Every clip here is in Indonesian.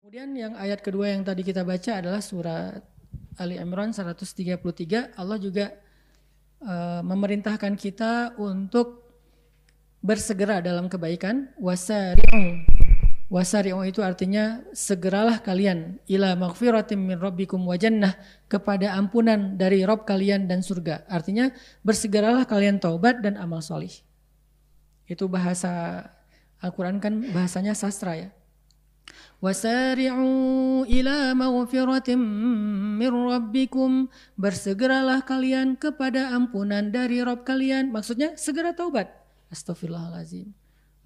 Kemudian yang ayat kedua yang tadi kita baca adalah surat Ali Imran 133. Allah juga memerintahkan kita untuk bersegera dalam kebaikan. Wasari'u. Wasari'u itu artinya segeralah kalian ila maghfiratim min rabbikum wa jannah, kepada ampunan dari Rabb kalian dan surga. Artinya bersegeralah kalian taubat dan amal solih. Itu bahasa Al-Quran kan bahasanya sastra ya. Wasari'u ila maghfiratim min rabbikum, bersegeralah kalian kepada ampunan dari Rabb kalian. Maksudnya segera taubat. Astaghfirullahaladzim.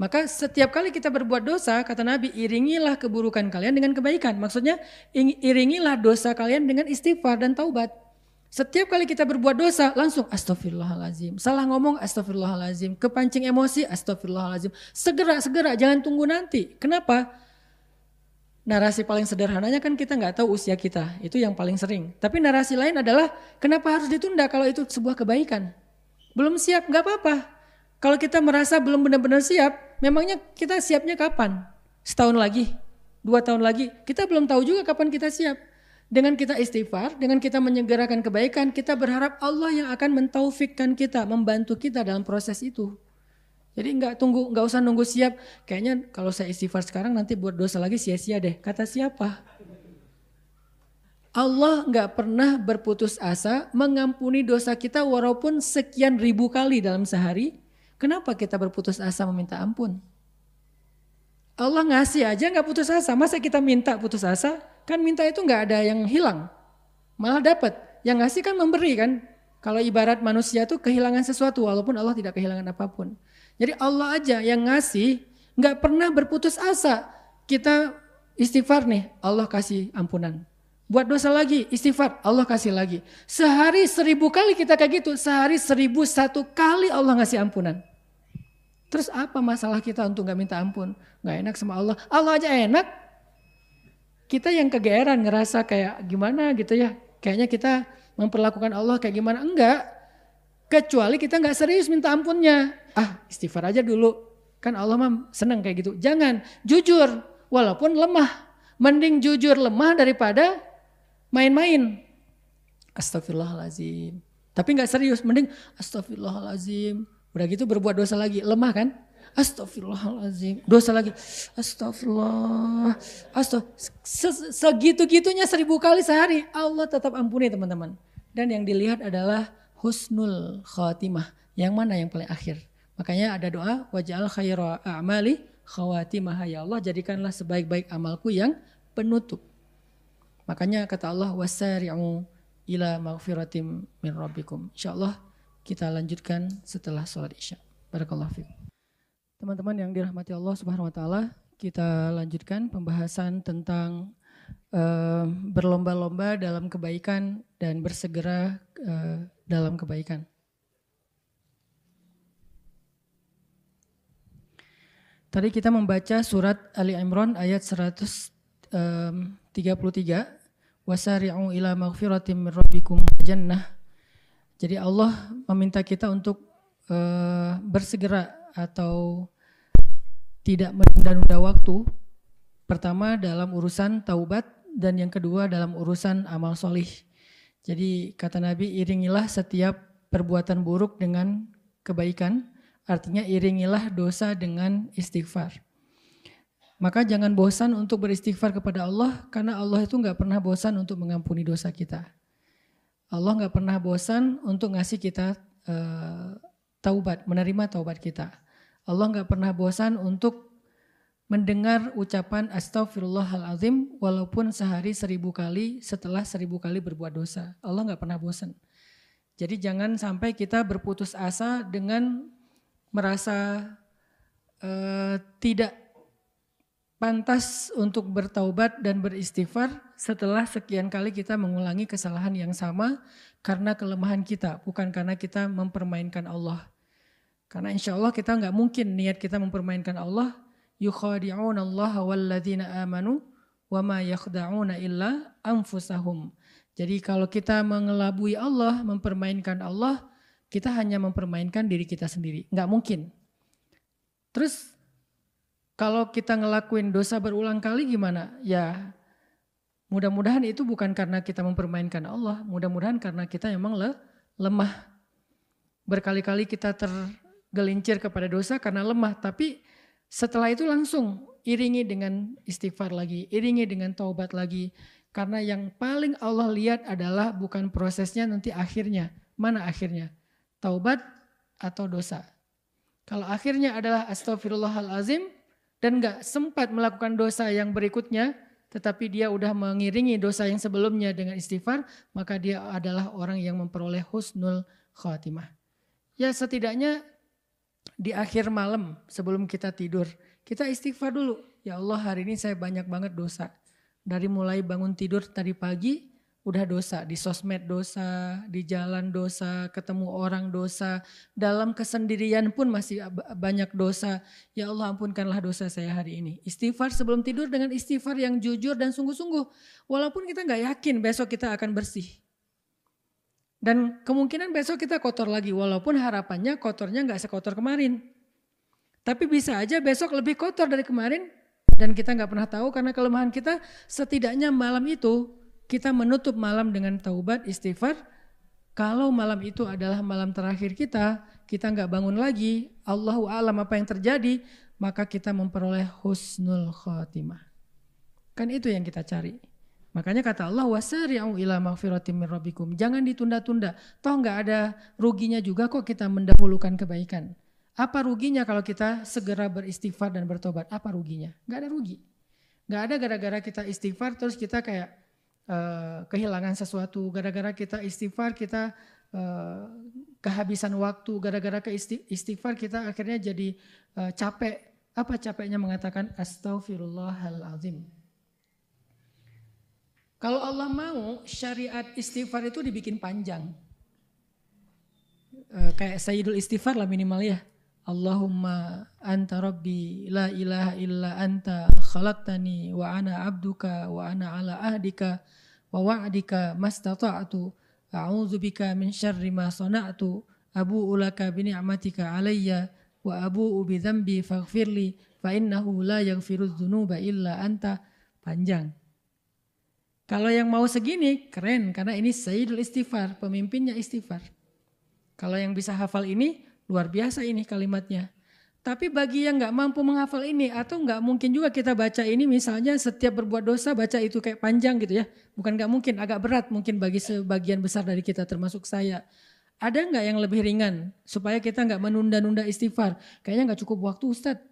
Maka setiap kali kita berbuat dosa, kata Nabi, iringilah keburukan kalian dengan kebaikan. Maksudnya iringilah dosa kalian dengan istighfar dan taubat. Setiap kali kita berbuat dosa, langsung astaghfirullahaladzim. Salah ngomong astaghfirullahaladzim. Kepancing emosi astaghfirullahaladzim. Segera, jangan tunggu nanti. Kenapa? Narasi paling sederhananya kan kita nggak tahu usia kita. Itu yang paling sering. Tapi narasi lain adalah kenapa harus ditunda kalau itu sebuah kebaikan. Belum siap, nggak apa-apa. Kalau kita merasa belum benar-benar siap, memangnya kita siapnya kapan? Setahun lagi? 2 tahun lagi? Kita belum tahu juga kapan kita siap. Dengan kita istighfar, dengan kita menyegerakan kebaikan, kita berharap Allah yang akan mentaufikkan kita, membantu kita dalam proses itu. Jadi nggak usah nunggu siap. Kayaknya kalau saya istighfar sekarang nanti buat dosa lagi sia-sia deh. Kata siapa? Allah nggak pernah berputus asa mengampuni dosa kita walaupun sekian ribu kali dalam sehari. Kenapa kita berputus asa meminta ampun? Allah ngasih aja nggak putus asa. Masa kita minta putus asa? Kan minta itu nggak ada yang hilang. Malah dapat. Yang ngasih kan memberi kan. Kalau ibarat manusia tuh kehilangan sesuatu walaupun Allah tidak kehilangan apapun. Jadi Allah aja yang ngasih nggak pernah berputus asa. Kita istighfar nih, Allah kasih ampunan. Buat dosa lagi, istighfar, Allah kasih lagi. Sehari 1000 kali kita kayak gitu, sehari 1001 kali Allah ngasih ampunan. Terus apa masalah kita untuk gak minta ampun? Gak enak sama Allah. Allah aja enak. Kita yang kegeeran ngerasa kayak gimana gitu ya. Kayaknya kita memperlakukan Allah kayak gimana. Enggak. Kecuali kita gak serius minta ampunnya. Istighfar aja dulu. Kan Allah mah senang kayak gitu. Jangan. Jujur. Walaupun lemah. Mending jujur lemah daripada main-main. Astagfirullahaladzim. Tapi gak serius. Mending astagfirullahaladzim. Udah gitu berbuat dosa lagi, lemah kan? Astagfirullahaladzim, dosa lagi, astagfirullah, segitu-gitunya 1000 kali sehari, Allah tetap ampuni teman-teman. Dan yang dilihat adalah husnul khatimah, yang mana yang paling akhir. Makanya ada doa, waj'al khaira a'mali khawatimah, ya Allah jadikanlah sebaik-baik amalku yang penutup. Makanya kata Allah, wasari'u ila maghfiratim min rabbikum. InsyaAllah kita lanjutkan setelah sholat isya. Barakallahu fiikum. Teman-teman yang dirahmati Allah Subhanahu wa taala, kita lanjutkan pembahasan tentang berlomba-lomba dalam kebaikan dan bersegera dalam kebaikan. Tadi kita membaca surat Ali Imran ayat 133, wasari'u ila maghfiratin min rabbikum jannah. Jadi Allah meminta kita untuk bersegera atau tidak menunda-nunda waktu. Pertama dalam urusan taubat dan yang kedua dalam urusan amal solih. Jadi kata Nabi, iringilah setiap perbuatan buruk dengan kebaikan. Artinya iringilah dosa dengan istighfar. Maka jangan bosan untuk beristighfar kepada Allah, karena Allah itu gak pernah bosan untuk mengampuni dosa kita. Allah gak pernah bosan untuk ngasih kita taubat, menerima taubat kita. Allah gak pernah bosan untuk mendengar ucapan astaghfirullahaladzim walaupun sehari 1000 kali setelah 1000 kali berbuat dosa. Allah gak pernah bosan. Jadi jangan sampai kita berputus asa dengan merasa tidak pantas untuk bertaubat dan beristighfar setelah sekian kali kita mengulangi kesalahan yang sama karena kelemahan kita, bukan karena kita mempermainkan Allah. Karena insya Allah kita nggak mungkin niat kita mempermainkan Allah. Yukhadi'una Allah walladzina amanu wa ma yakhda'una illa anfusahum. Jadi kalau kita mengelabui Allah, mempermainkan Allah, kita hanya mempermainkan diri kita sendiri. Nggak mungkin. Terus Kalau kita ngelakuin dosa berulang kali gimana? Ya mudah-mudahan itu bukan karena kita mempermainkan Allah. Mudah-mudahan karena kita memang lemah. Berkali-kali kita tergelincir kepada dosa karena lemah. Tapi setelah itu langsung iringi dengan istighfar lagi. Iringi dengan taubat lagi. Karena yang paling Allah lihat adalah bukan prosesnya, nanti akhirnya. Mana akhirnya? Taubat atau dosa? Kalau akhirnya adalah astaghfirullahalazim dan gak sempat melakukan dosa yang berikutnya, tetapi dia udah mengiringi dosa yang sebelumnya dengan istighfar, maka dia adalah orang yang memperoleh husnul khatimah. Ya setidaknya di akhir malam sebelum kita tidur, kita istighfar dulu. Ya Allah, hari ini saya banyak banget dosa. Dari mulai bangun tidur tadi pagi udah dosa, di sosmed dosa, di jalan dosa, ketemu orang dosa, dalam kesendirian pun masih banyak dosa. Ya Allah, ampunkanlah dosa saya hari ini. Istighfar sebelum tidur dengan istighfar yang jujur dan sungguh-sungguh. Walaupun kita gak yakin besok kita akan bersih. Dan kemungkinan besok kita kotor lagi, walaupun harapannya kotornya gak sekotor kemarin. Tapi bisa aja besok lebih kotor dari kemarin dan kita gak pernah tahu karena kelemahan kita. Setidaknya malam itu kita menutup malam dengan taubat, istighfar. Kalau malam itu adalah malam terakhir kita gak bangun lagi, Allahu a'lam apa yang terjadi, maka kita memperoleh husnul khatimah. Kan itu yang kita cari. Makanya kata Allah, wasari'u ila maghfiratin min rabbikum. Jangan ditunda-tunda. Toh gak ada ruginya juga kok kita mendahulukan kebaikan. Apa ruginya kalau kita segera beristighfar dan bertobat? Apa ruginya? Gak ada rugi. Gak ada gara-gara kita istighfar terus kita kayak kehilangan sesuatu, gara-gara kita istighfar kita kehabisan waktu, gara-gara ke istighfar kita akhirnya jadi capek. Apa capeknya mengatakan astaghfirullahalazim? Kalau Allah mau syariat istighfar itu dibikin panjang, kayak Sayyidul Istighfar lah minimal ya. Allahumma anta rabbi la ilaha illa anta khalaqtani wa ana abduka wa ana ala ahdika wa wa'dika mastata'tu a'udzubika min syarri ma sana'tu abu'u laka bi ni'matika alayya wa abu'u bi dzambi faghfirli fa innahu la yaghfirudz dzunuba illa anta. Panjang. Kalau yang mau segini keren karena ini Sayyidul Istighfar, pemimpinnya istighfar. Kalau yang bisa hafal ini luar biasa ini kalimatnya. Tapi bagi yang gak mampu menghafal ini atau gak mungkin juga kita baca ini misalnya setiap berbuat dosa baca itu kayak panjang gitu ya. Bukan gak mungkin, agak berat mungkin bagi sebagian besar dari kita termasuk saya. Ada gak yang lebih ringan supaya kita gak menunda-nunda istighfar? Kayaknya gak cukup waktu Ustadz.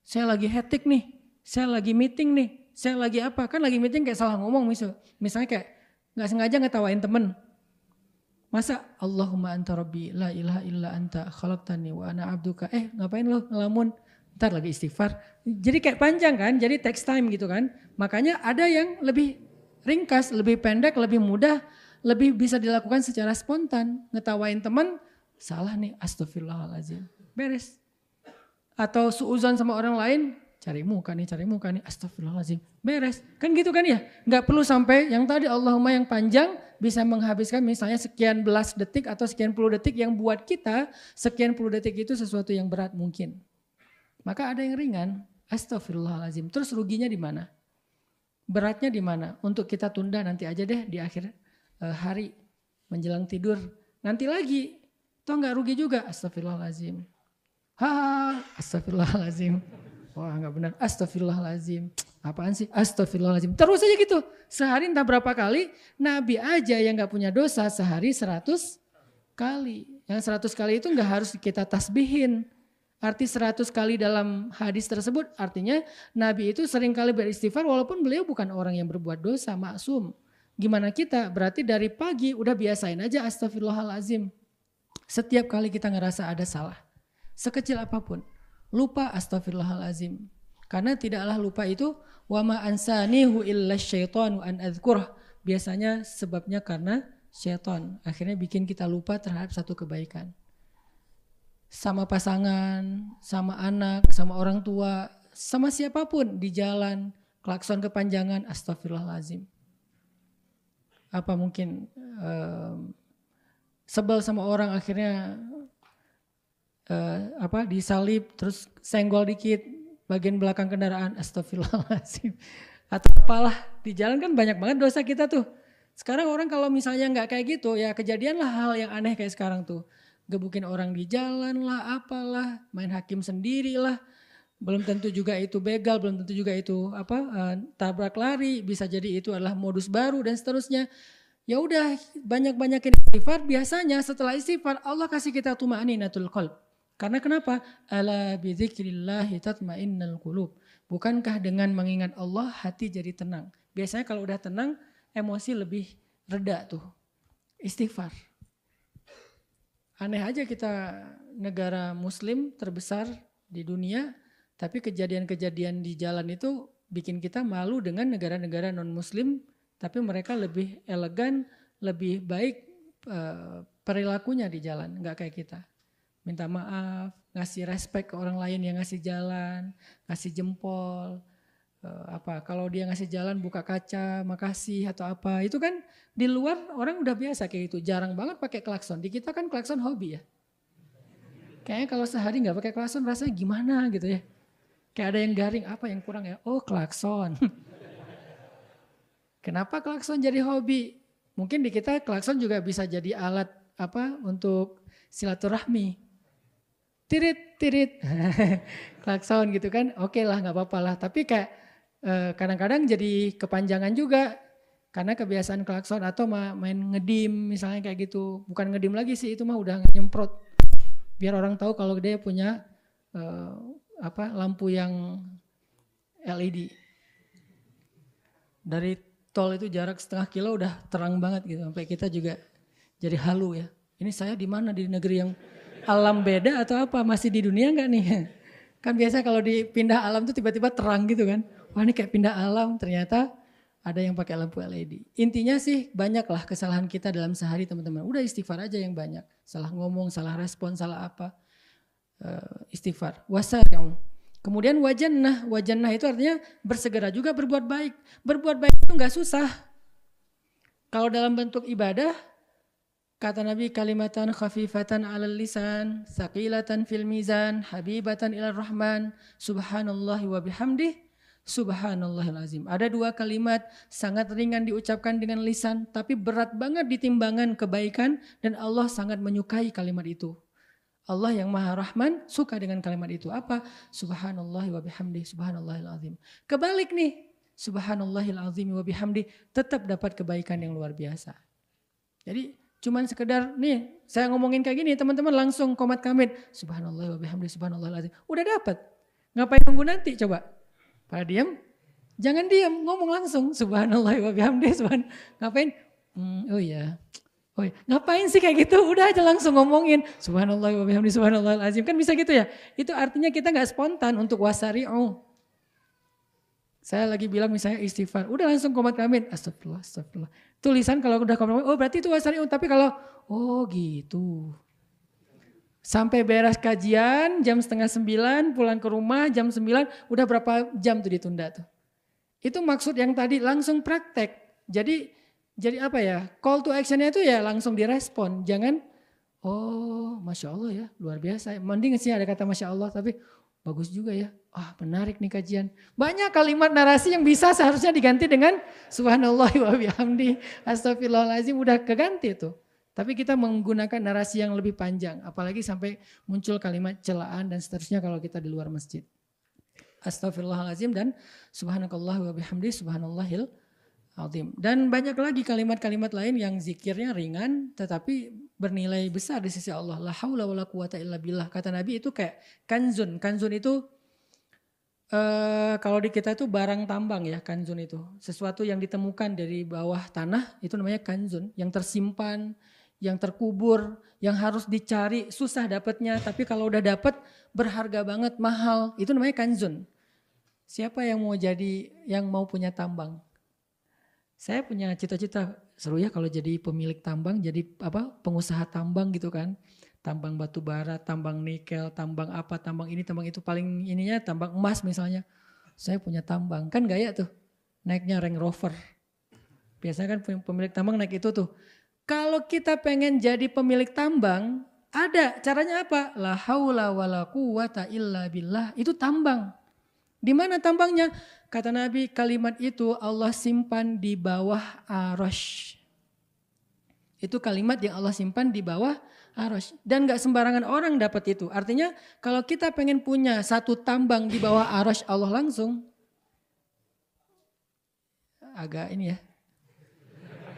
Saya lagi hektik nih, saya lagi meeting nih, saya lagi apa? Kan lagi meeting kayak salah ngomong misalnya kayak gak sengaja ngetawain temen. Masa Allahumma anta rabbi la ilaha illa anta khalaqtani wa ana abduka. Ngapain lo ngelamun? Ntar lagi istighfar. Jadi kayak panjang kan, jadi text time gitu kan. Makanya ada yang lebih ringkas, lebih pendek, lebih mudah, lebih bisa dilakukan secara spontan. Ngetawain teman, salah nih astagfirullahaladzim. Beres. Atau suuzon sama orang lain, cari muka nih, astagfirullahaladzim. Beres. Kan gitu kan ya? Gak perlu sampai yang tadi Allahumma yang panjang bisa menghabiskan misalnya sekian belas detik atau sekian puluh detik yang buat kita sekian puluh detik itu sesuatu yang berat mungkin. Maka ada yang ringan, astagfirullahaladzim. Terus ruginya di mana? Beratnya di mana? Untuk kita tunda nanti aja deh di akhir hari menjelang tidur. Nanti lagi, toh gak rugi juga, astagfirullahaladzim. Astagfirullahaladzim. Wah gak benar, astagfirullahaladzim. Apaan sih? Astagfirullahaladzim. Terus aja gitu. Sehari entah berapa kali, Nabi aja yang gak punya dosa sehari 100 kali. Yang 100 kali itu gak harus kita tasbihin. Arti 100 kali dalam hadis tersebut artinya Nabi itu sering kali beristighfar walaupun beliau bukan orang yang berbuat dosa, maksum. Gimana kita? Berarti dari pagi udah biasain aja astagfirullahaladzim. Setiap kali kita ngerasa ada salah. Sekecil apapun. Lupa astagfirullahalazim. Karena tidaklah lupa itu wa ma ansanihu illa syaitanu an adzkurah. Biasanya sebabnya karena syaitan. Akhirnya bikin kita lupa terhadap satu kebaikan. Sama pasangan, sama anak, sama orang tua, sama siapapun di jalan, klakson kepanjangan, astagfirullahalazim. Apa mungkin sebel sama orang akhirnya disalib terus senggol dikit bagian belakang kendaraan, astagfirullahaladzim. Atau apalah, di jalan kan banyak banget dosa kita tuh. Sekarang orang kalau misalnya nggak kayak gitu, ya kejadianlah hal yang aneh kayak sekarang tuh. Gebukin orang di jalan lah, apalah, main hakim sendiri lah. Belum tentu juga itu begal, belum tentu juga itu tabrak lari, bisa jadi itu adalah modus baru dan seterusnya. Ya udah, banyak-banyakin istighfar. Biasanya setelah istighfar Allah kasih kita tuma'aninatul qalb. Karena kenapa? Ala bidzikrillahi tatma'innul qulub. Bukankah dengan mengingat Allah hati jadi tenang? Biasanya kalau udah tenang, emosi lebih reda tuh. Istighfar. Aneh aja kita negara muslim terbesar di dunia, tapi kejadian-kejadian di jalan itu bikin kita malu dengan negara-negara non-muslim, tapi mereka lebih elegan, lebih baik perilakunya di jalan, nggak kayak kita. Minta maaf, ngasih respect ke orang lain yang ngasih jalan, ngasih jempol, kalau dia ngasih jalan buka kaca, makasih atau apa. Itu kan di luar orang udah biasa kayak gitu, jarang banget pakai klakson. Di kita kan klakson hobi ya. Kayaknya kalau sehari nggak pakai klakson rasanya gimana gitu ya. Kayak ada yang garing, apa yang kurang ya? Oh klakson. Kenapa klakson jadi hobi? Mungkin di kita klakson juga bisa jadi alat untuk silaturahmi. Tirit, tirit. Klakson gitu kan, oke lah gak apa-apa lah. Tapi kayak kadang-kadang jadi kepanjangan juga. Karena kebiasaan klakson atau main ngedim misalnya kayak gitu. Bukan ngedim lagi sih, itu mah udah nyemprot. Biar orang tahu kalau dia punya lampu yang LED. Dari tol itu jarak setengah kilo udah terang banget gitu. Sampai kita juga jadi halu ya. Ini saya di mana, di negeri yang alam beda atau apa? Masih di dunia enggak nih? Kan biasa kalau dipindah alam tuh tiba-tiba terang gitu kan. Wah ini kayak pindah alam, ternyata ada yang pakai lampu LED. Intinya sih banyaklah kesalahan kita dalam sehari teman-teman. Udah istighfar aja yang banyak. Salah ngomong, salah respon, salah apa. Istighfar. Wasari'u. Kemudian wajannah itu artinya bersegera juga berbuat baik. Berbuat baik itu enggak susah. Kalau dalam bentuk ibadah, kata Nabi kalimatan khafifatan 'alal lisan, saqilatan fil mizan, habibatan ilar rahman, subhanallahi wa bihamdih, subhanallahil azim. Ada dua kalimat sangat ringan diucapkan dengan lisan, tapi berat banget di timbangan kebaikan dan Allah sangat menyukai kalimat itu. Allah yang Maha Rahman suka dengan kalimat itu. Apa? Subhanallahi wa bihamdi, subhanallahil azim. Kebalik nih, subhanallahil azim wa bihamdi, tetap dapat kebaikan yang luar biasa. Jadi cuman sekedar nih, saya ngomongin kayak gini, teman-teman langsung komat kamit, subhanallah wa bihamdi, subhanallahil azim. Udah dapat. Ngapain nunggu nanti coba? Pada diam? Jangan diam, ngomong langsung, subhanallah wa bihamdi, ngapain? Oh iya. Oh, ngapain sih kayak gitu? Udah aja langsung ngomongin subhanallah wa bihamdi subhanallahil azim. Kan bisa gitu ya? Itu artinya kita gak spontan untuk wasari'u. Saya lagi bilang misalnya istighfar. Udah langsung komat kamit. Astagfirullah, astagfirullah. Tulisan kalau udah komat kamit, oh berarti itu wasari'u. Tapi kalau, oh gitu. Sampai beres kajian jam 8:30, pulang ke rumah jam 9, udah berapa jam tuh ditunda tuh. Itu maksud yang tadi langsung praktek. Jadi apa ya, call to actionnya itu ya langsung direspon. Jangan, oh Masya Allah ya, luar biasa. Mending sih ada kata Masya Allah, tapi bagus juga ya. Menarik nih kajian. Banyak kalimat narasi yang bisa seharusnya diganti dengan subhanallah wa bihamdi, astagfirullahaladzim, udah keganti tuh. Tapi kita menggunakan narasi yang lebih panjang. Apalagi sampai muncul kalimat celaan dan seterusnya kalau kita di luar masjid. Astagfirullahaladzim dan subhanakallah wa bihamdi, subhanallahil azim. Dan banyak lagi kalimat-kalimat lain yang zikirnya ringan tetapi bernilai besar di sisi Allah. La haula wala quwata illa billah. Kata Nabi itu kayak kanzun. Kanzun itu kalau di kita itu barang tambang ya, kanzun itu. Sesuatu yang ditemukan dari bawah tanah itu namanya kanzun. Yang tersimpan, yang terkubur, yang harus dicari, susah dapatnya. Tapi kalau udah dapat berharga banget, mahal. Itu namanya kanzun. Siapa yang mau punya tambang? Saya punya cita-cita, seru ya kalau jadi pemilik tambang, jadi pengusaha tambang gitu kan. Tambang batu bara, tambang nikel, tambang apa, tambang ini, tambang itu, paling ininya tambang emas misalnya. Saya punya tambang, kan gaya tuh, naiknya Range Rover. Biasanya kan pemilik tambang naik itu tuh. Kalau kita pengen jadi pemilik tambang, ada caranya apa? La haula wala quwata illa billah, itu tambang. Di mana tambangnya? Kata Nabi, kalimat itu Allah simpan di bawah arasy. Itu kalimat yang Allah simpan di bawah arasy. Dan gak sembarangan orang dapat itu. Artinya kalau kita pengen punya satu tambang di bawah arasy Allah langsung. Agak ini ya.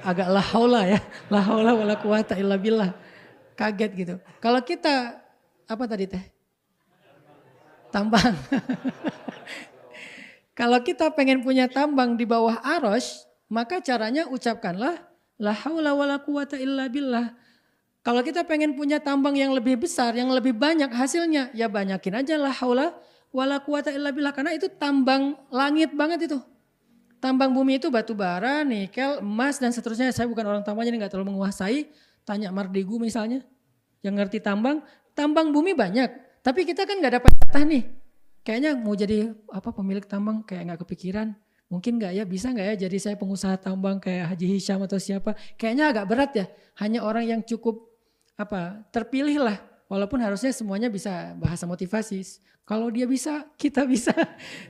Agak la haula ya. La haula wala quwata illa billah. Kaget gitu. Kalau kita, apa tadi teh? Tambang. Kalau kita pengen punya tambang di bawah arasy, maka caranya ucapkanlah la haula wala quwata illa billah. Kalau kita pengen punya tambang yang lebih besar, yang lebih banyak hasilnya, ya banyakin aja la haula wala quwata illa billah. Karena itu tambang langit banget itu. Tambang bumi itu batu bara, nikel, emas dan seterusnya. Saya bukan orang tambang jadi gak terlalu menguasai. Tanya Mardigu misalnya, yang ngerti tambang. Tambang bumi banyak, tapi kita kan gak dapat jatah nih. Kayaknya mau jadi pemilik tambang kayak nggak kepikiran. Mungkin nggak ya, bisa nggak ya jadi saya pengusaha tambang kayak Haji Hisham atau siapa. Kayaknya agak berat ya. Hanya orang yang cukup terpilih lah. Walaupun harusnya semuanya bisa bahasa motivasi. Kalau dia bisa, kita bisa.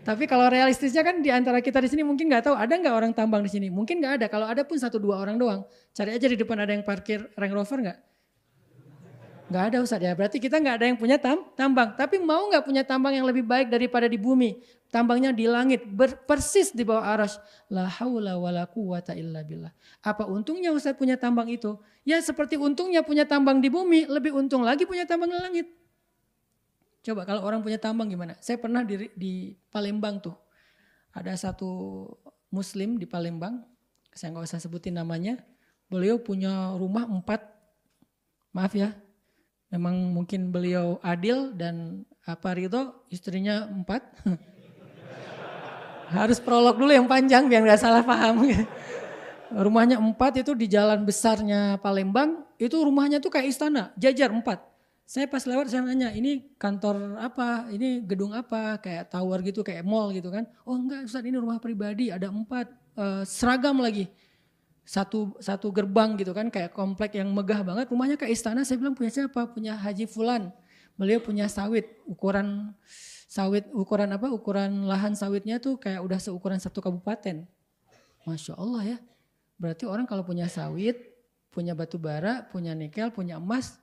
Tapi kalau realistisnya kan di antara kita di sini mungkin nggak tahu ada nggak orang tambang di sini. Mungkin nggak ada. Kalau ada pun 1-2 orang doang. Cari aja di depan ada yang parkir Range Rover nggak? Nggak ada Ustaz ya, berarti kita nggak ada yang punya tambang. Tapi mau nggak punya tambang yang lebih baik daripada di bumi? Tambangnya di langit, persis di bawah arasy. La haula wala quwata illa billah. Apa untungnya Ustaz punya tambang itu? Ya seperti untungnya punya tambang di bumi, lebih untung lagi punya tambang di langit. Coba kalau orang punya tambang gimana? Saya pernah di Palembang tuh. Ada satu muslim di Palembang, saya nggak usah sebutin namanya. Beliau punya rumah 4, maaf ya. Memang mungkin beliau adil dan ridho, istrinya 4. Harus prolog dulu yang panjang biar gak salah paham. Rumahnya 4 itu di jalan besarnya Palembang, itu rumahnya tuh kayak istana, jajar 4. Saya pas lewat saya nanya, ini kantor apa, ini gedung apa, kayak tower gitu, kayak mall gitu kan. Oh enggak Ustaz, ini rumah pribadi, ada 4, seragam lagi. Satu gerbang gitu kan, kayak komplek yang megah banget, rumahnya kayak istana. Saya bilang punya siapa? Punya Haji Fulan. Beliau punya sawit, ukuran lahan sawitnya tuh kayak udah seukuran 1 kabupaten. Masya Allah ya. Berarti orang kalau punya sawit, punya batu bara, punya nikel, punya emas,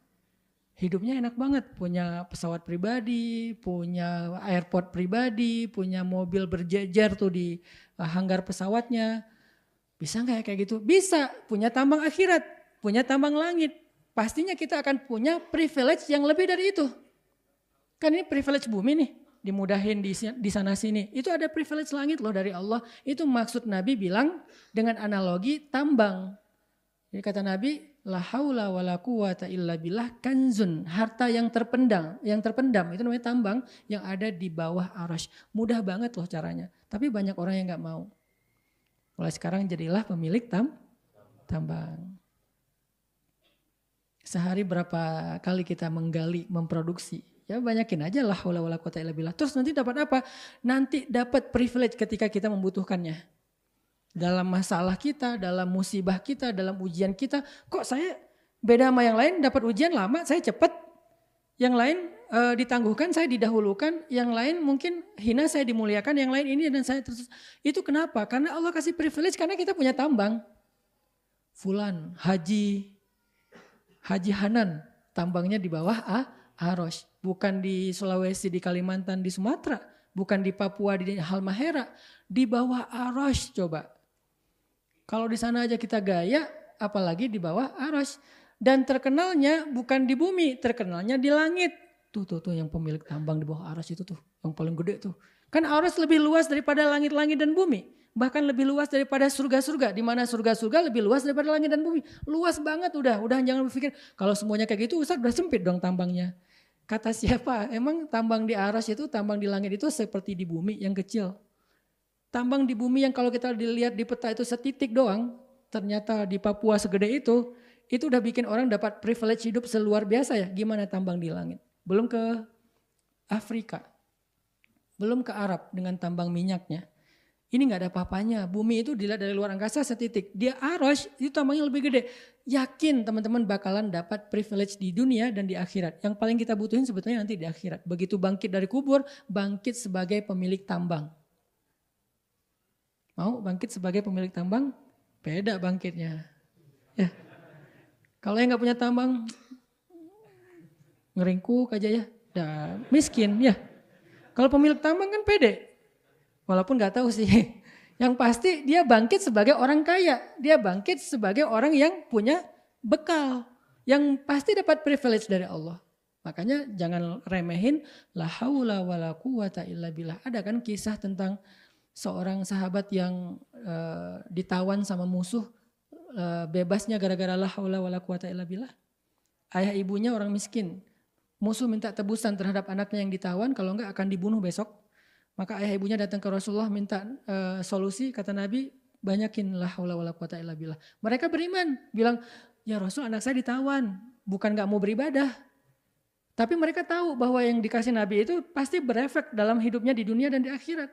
hidupnya enak banget. Punya pesawat pribadi, punya airport pribadi, punya mobil berjejer tuh di hanggar pesawatnya. Bisa nggak ya kayak gitu? Bisa, punya tambang akhirat, punya tambang langit. Pastinya kita akan punya privilege yang lebih dari itu. Kan ini privilege bumi nih, dimudahin di sana sini. Itu ada privilege langit loh dari Allah. Itu maksud Nabi bilang dengan analogi tambang. Jadi kata Nabi, la haula wala quwata illa billah kanzun, harta yang terpendam itu namanya tambang yang ada di bawah arasy. Mudah banget loh caranya. Tapi banyak orang yang nggak mau. Mulai sekarang jadilah pemilik tambang. Sehari berapa kali kita menggali, memproduksi. Ya banyakin aja lah haula wala quwata illa billah. Terus nanti dapat apa? Nanti dapat privilege ketika kita membutuhkannya. Dalam masalah kita, dalam musibah kita, dalam ujian kita. Kok saya beda sama yang lain, dapat ujian lama, saya cepat. Yang lain ditangguhkan, saya didahulukan. Yang lain mungkin hina, saya dimuliakan. Yang lain ini dan saya terus. Itu kenapa? Karena Allah kasih privilege karena kita punya tambang. Fulan, Haji Hanan, tambangnya di bawah arasy. Bukan di Sulawesi, di Kalimantan, di Sumatera. Bukan di Papua, di Halmahera. Di bawah arasy coba. Kalau di sana aja kita gaya, apalagi di bawah arasy. Dan terkenalnya bukan di bumi, terkenalnya di langit. Tuh yang pemilik tambang di bawah arasy itu tuh, yang paling gede tuh. Kan arasy lebih luas daripada langit-langit dan bumi. Bahkan lebih luas daripada surga-surga. Di mana surga-surga lebih luas daripada langit dan bumi. Luas banget udah jangan berpikir kalau semuanya kayak gitu Ustaz udah sempit dong tambangnya. Kata siapa? Emang tambang di arasy itu, tambang di langit itu seperti di bumi yang kecil. Tambang di bumi yang kalau kita dilihat di peta itu setitik doang, ternyata di Papua segede itu udah bikin orang dapat privilege hidup seluar biasa ya. Gimana tambang di langit? Belum ke Afrika, belum ke Arab dengan tambang minyaknya. Ini nggak ada apa-apanya. Bumi itu dilihat dari luar angkasa setitik. Dia Arsy itu tambahnya lebih gede. Yakin teman-teman bakalan dapat privilege di dunia dan di akhirat. Yang paling kita butuhin sebetulnya nanti di akhirat. Begitu bangkit dari kubur, bangkit sebagai pemilik tambang. Mau bangkit sebagai pemilik tambang? Beda bangkitnya. Ya. Kalau yang nggak punya tambang, ngeringkuk aja ya. Miskin ya. Kalau pemilik tambang kan pede. Walaupun gak tahu sih. Yang pasti dia bangkit sebagai orang kaya. Dia bangkit sebagai orang yang punya bekal. Yang pasti dapat privilege dari Allah. Makanya jangan remehin la haula wala quwata illa billah. Ada kan kisah tentang seorang sahabat yang ditawan sama musuh. Bebasnya gara-gara la haula wala quwata illa billah. Ayah ibunya orang miskin. Musuh minta tebusan terhadap anaknya yang ditawan. Kalau enggak akan dibunuh besok. Maka ayah ibunya datang ke Rasulullah minta solusi, kata Nabi, banyakin la haula wala quwata illa billah. Mereka beriman, bilang, ya Rasul anak saya ditawan, bukan gak mau beribadah. Tapi mereka tahu bahwa yang dikasih Nabi itu pasti berefek dalam hidupnya di dunia dan di akhirat.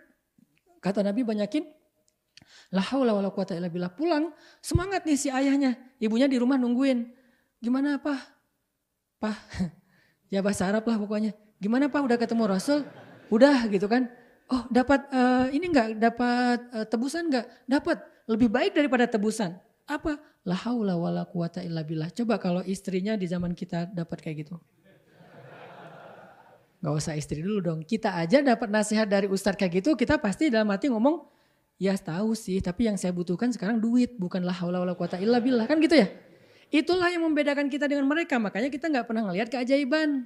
Kata Nabi banyakin, la haula wala quwata illa billah. Pulang, semangat nih si ayahnya, ibunya di rumah nungguin. Gimana Pak? Pak, ya bahasa Arab lah pokoknya. Gimana Pak udah ketemu Rasul? Udah gitu kan. Oh dapat ini enggak, dapat tebusan enggak? Dapat, lebih baik daripada tebusan. Apa? La haula wala quwata illa billah. Coba kalau istrinya di zaman kita dapat kayak gitu. Gak usah istri dulu dong. Kita aja dapat nasihat dari ustadz kayak gitu, kita pasti dalam hati ngomong, ya tahu sih, tapi yang saya butuhkan sekarang duit, bukan la haula wala quwata illa billah, kan gitu ya. Itulah yang membedakan kita dengan mereka, makanya kita gak pernah ngelihat keajaiban.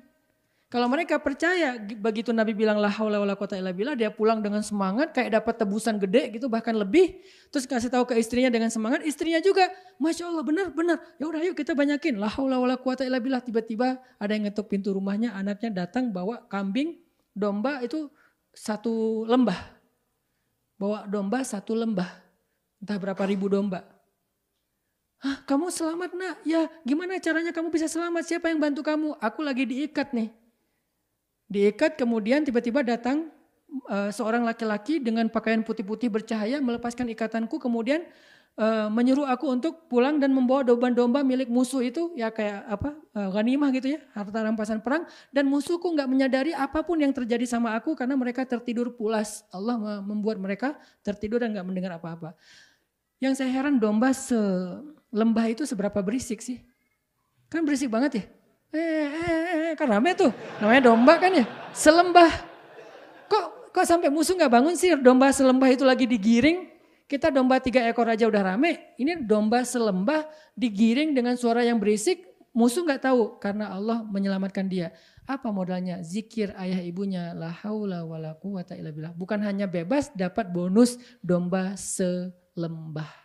Kalau mereka percaya, begitu Nabi bilang la haula wala quwata illa billah, dia pulang dengan semangat kayak dapat tebusan gede gitu bahkan lebih. Terus kasih tahu ke istrinya dengan semangat, istrinya juga, Masya Allah benar. Ya udah yuk kita banyakin la haula wala quwata illa billah. Tiba-tiba ada yang ngetuk pintu rumahnya, anaknya datang bawa kambing, domba itu 1 lembah. Bawa domba 1 lembah, entah berapa ribu domba. Hah, kamu selamat nak? Ya gimana caranya kamu bisa selamat? Siapa yang bantu kamu? Aku lagi diikat nih. Diikat kemudian tiba-tiba datang seorang laki-laki dengan pakaian putih-putih bercahaya melepaskan ikatanku kemudian menyuruh aku untuk pulang dan membawa domba-domba milik musuh itu ya kayak ghanimah gitu ya, harta rampasan perang, dan musuhku nggak menyadari apapun yang terjadi sama aku karena mereka tertidur pulas. Allah membuat mereka tertidur dan nggak mendengar apa-apa. Yang saya heran domba selembah itu seberapa berisik sih? Kan berisik banget ya. Kan rame tuh, namanya domba kan ya, selembah. Kok sampai musuh nggak bangun sih? Domba selembah itu lagi digiring, kita domba 3 ekor aja udah rame. Ini domba selembah digiring dengan suara yang berisik, musuh nggak tahu karena Allah menyelamatkan dia. Apa modalnya? Zikir ayah ibunya, la haula wala quwata illa billah. Bukan hanya bebas, dapat bonus domba selembah.